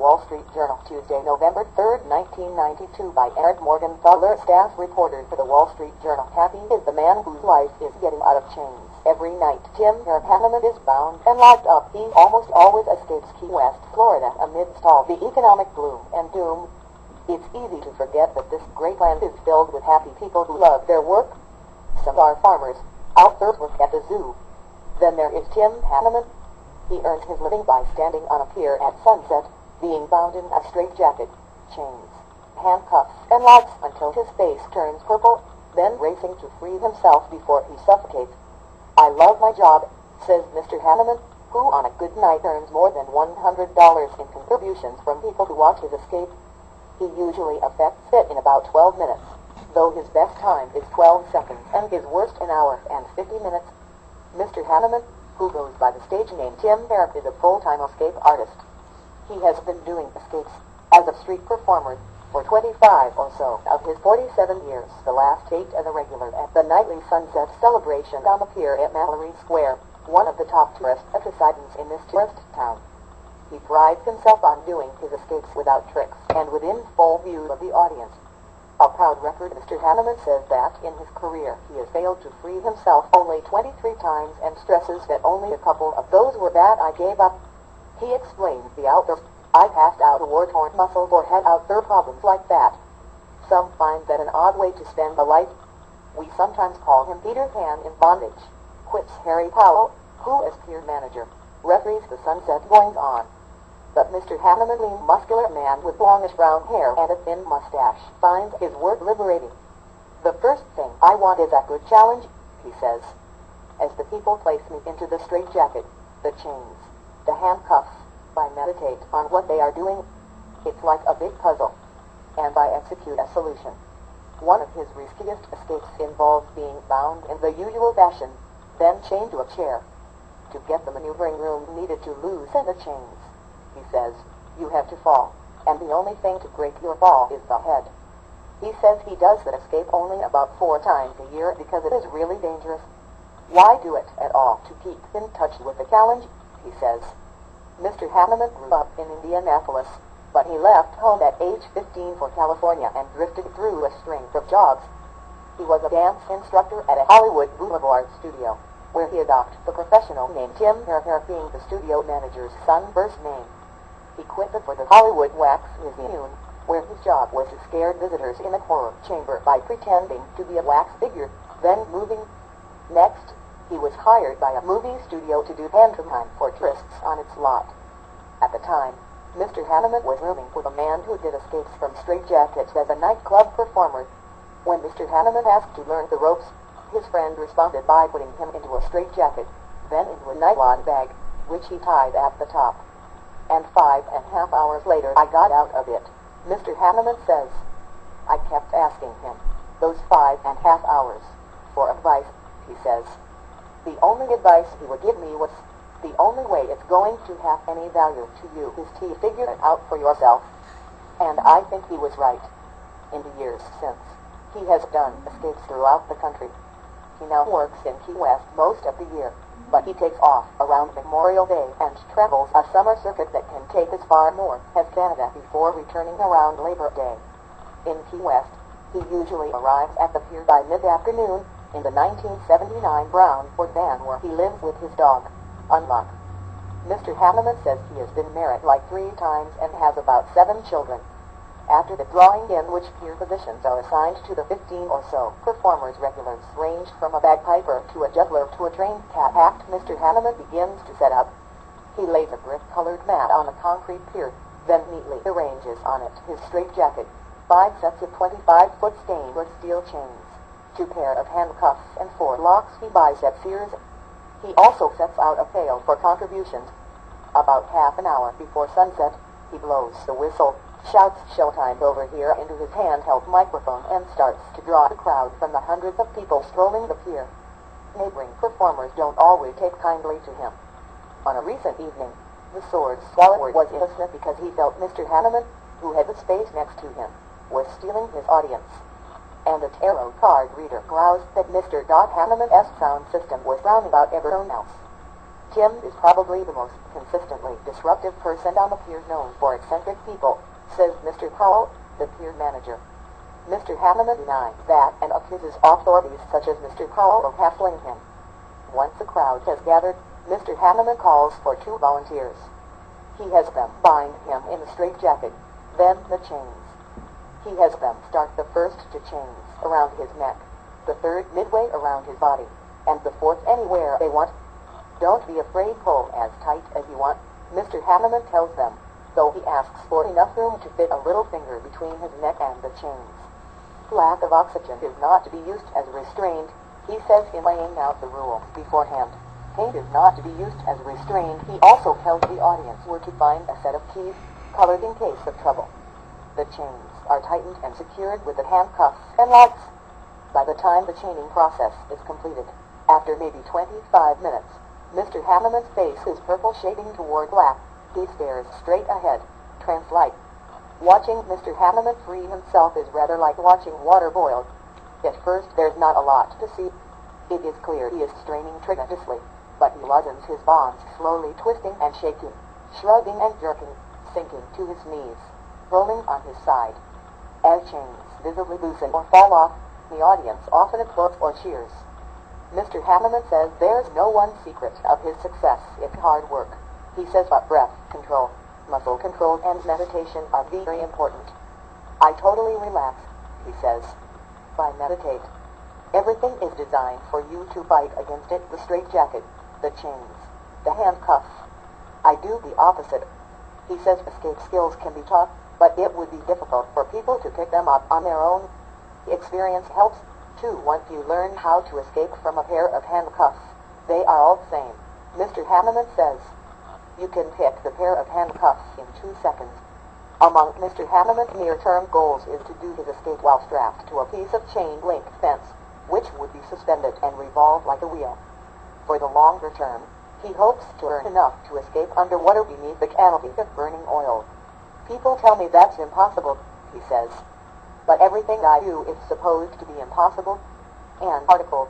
Wall Street Journal, Tuesday, November 3, 1992, by Eric Morgenthaler, staff reporter for the Wall Street Journal. Happy is the man whose life is getting out of chains. Every night, Tim Hanneman is bound and locked up. He almost always escapes Key West, Florida, amidst all the economic gloom and doom. It's easy to forget that this great land is filled with happy people who love their work. Some are farmers, out there work at the zoo. Then there is Tim Hanneman. He earns his living by standing on a pier at sunset, being bound in a straitjacket, chains, handcuffs, and locks until his face turns purple, then racing to free himself before he suffocates. I love my job, says Mr. Hanneman, who on a good night earns more than $100 in contributions from people who watch his escape. He usually affects it in about 12 minutes, though his best time is 12 seconds and his worst an hour and 50 minutes. Mr. Hanneman, who goes by the stage name Tim Barrett, is a full-time escape artist. He has been doing escapes as a street performer for 25 or so of his 47 years, the last 8 as a regular at the nightly sunset celebration on the pier at Mallory Square, one of the top tourist attractions in this tourist town. He prides himself on doing his escapes without tricks and within full view of the audience. A proud record, Mr. Hanneman says that in his career he has failed to free himself only 23 times and stresses that only a couple of those were that I gave up. He explains the outburst. I passed out a war-torn muscle or had out there problems like that. Some find that an odd way to spend a life. We sometimes call him Peter Pan in bondage, quips Harry Powell, who as pier manager referees the sunset goings on. But Mr. Hanneman, a lean, muscular man with longish brown hair and a thin mustache, finds his work liberating. The first thing I want is a good challenge, he says. As the people place me into the straitjacket, the chains, the handcuffs, I meditate on what they are doing. It's like a big puzzle, and I execute a solution. One of his riskiest escapes involves being bound in the usual fashion, then chained to a chair. To get the maneuvering room needed to loosen the chains, he says, you have to fall, and the only thing to break your fall is the head. He says he does the escape only about 4 times a year because it is really dangerous. Why do it at all? To keep in touch with the challenge, he says. Mr. Hanneman grew up in Indianapolis, but he left home at age 15 for California and drifted through a string of jobs. He was a dance instructor at a Hollywood Boulevard studio, where he adopted the professional name Tim Barrett, being the studio manager's son's first name. He quit for the Hollywood Wax Museum, where his job was to scare visitors in a horror chamber by pretending to be a wax figure, then moving. Next, he was hired by a movie studio to do pantomime for tourists on its lot. At the time, Mr. Hanneman was rooming with a man who did escapes from straitjackets as a nightclub performer. When Mr. Hanneman asked to learn the ropes, his friend responded by putting him into a straitjacket, then into a nylon bag, which he tied at the top. And 5.5 hours later I got out of it, Mr. Hanneman says. I kept asking him, those 5.5 hours, for advice, he says. The only advice he would give me was, the only way it's going to have any value to you is to figure it out for yourself. And I think he was right. In the years since, he has done escapes throughout the country. He now works in Key West most of the year, but he takes off around Memorial Day and travels a summer circuit that can take as far north as Canada before returning around Labor Day. In Key West, he usually arrives at the pier by mid-afternoon in the 1979 brown Ford van where he lives with his dog, Unlock. Mr. Hanneman says he has been married like 3 times and has about 7 children. After the drawing in which pier positions are assigned to the 15 or so performers, regulars range from a bagpiper to a juggler to a trained cat act. Mr. Hanneman begins to set up. He lays a brick-colored mat on the concrete pier, then neatly arranges on it his straitjacket, 5 sets of 25-foot stainless steel chains, 2 pair of handcuffs, and 4 locks he buys at Sears. He also sets out a pail for contributions. About half an hour before sunset, he blows the whistle, shouts "Showtime" over here into his handheld microphone, and starts to draw a crowd from the hundreds of people strolling the pier. Neighboring performers don't always take kindly to him. On a recent evening, the sword swallower was innocent because he felt Mr. Hanneman, who had the space next to him, was stealing his audience. And a tarot card reader groused that Mr. Hanneman's sound system was round about everyone else. Tim is probably the most consistently disruptive person on the pier, known for eccentric people, says Mr. Powell, the pier manager. Mr. Hanneman denies that and accuses authorities such as Mr. Powell of hassling him. Once a crowd has gathered, Mr. Hanneman calls for 2 volunteers. He has them bind him in a straitjacket, then the chains. He has them start the first 2 chains around his neck, the third midway around his body, and the fourth anywhere they want. Don't be afraid, pull as tight as you want, Mr. Hanneman tells them, though he asks for enough room to fit a little finger between his neck and the chains. Lack of oxygen is not to be used as a restraint, he says in laying out the rules beforehand. Paint is not to be used as a restraint. He also tells the audience where to find a set of keys, colored in case of trouble. The chains are tightened and secured with the handcuffs and locks. By the time the chaining process is completed, after maybe 25 minutes, Mr. Hanneman's face is purple shading toward black. He stares straight ahead, trance-like. Watching Mr. Hanneman free himself is rather like watching water boil. At first there's not a lot to see. It is clear he is straining tremendously, but he loosens his bonds, slowly twisting and shaking, shrugging and jerking, sinking to his knees, rolling on his side. As chains visibly loosen or fall off, the audience often applauds or cheers. Mr. Hanneman says there's no one secret of his success. It's hard work. He says but breath control, muscle control, and meditation are very important. I totally relax, he says. I meditate. Everything is designed for you to fight against it, the straitjacket, the chains, the handcuffs. I do the opposite. He says escape skills can be taught, but it would be difficult for people to pick them up on their own. Experience helps, too. Once you learn how to escape from a pair of handcuffs, they are all the same, Mr. Hanneman says. You can pick the pair of handcuffs in 2 seconds. Among Mr. Hanneman's near-term goals is to do his escape while strapped to a piece of chain-link fence, which would be suspended and revolve like a wheel. For the longer term, he hopes to earn enough to escape underwater beneath the canopy of burning oil. People tell me that's impossible, he says. But everything I do is supposed to be impossible. An article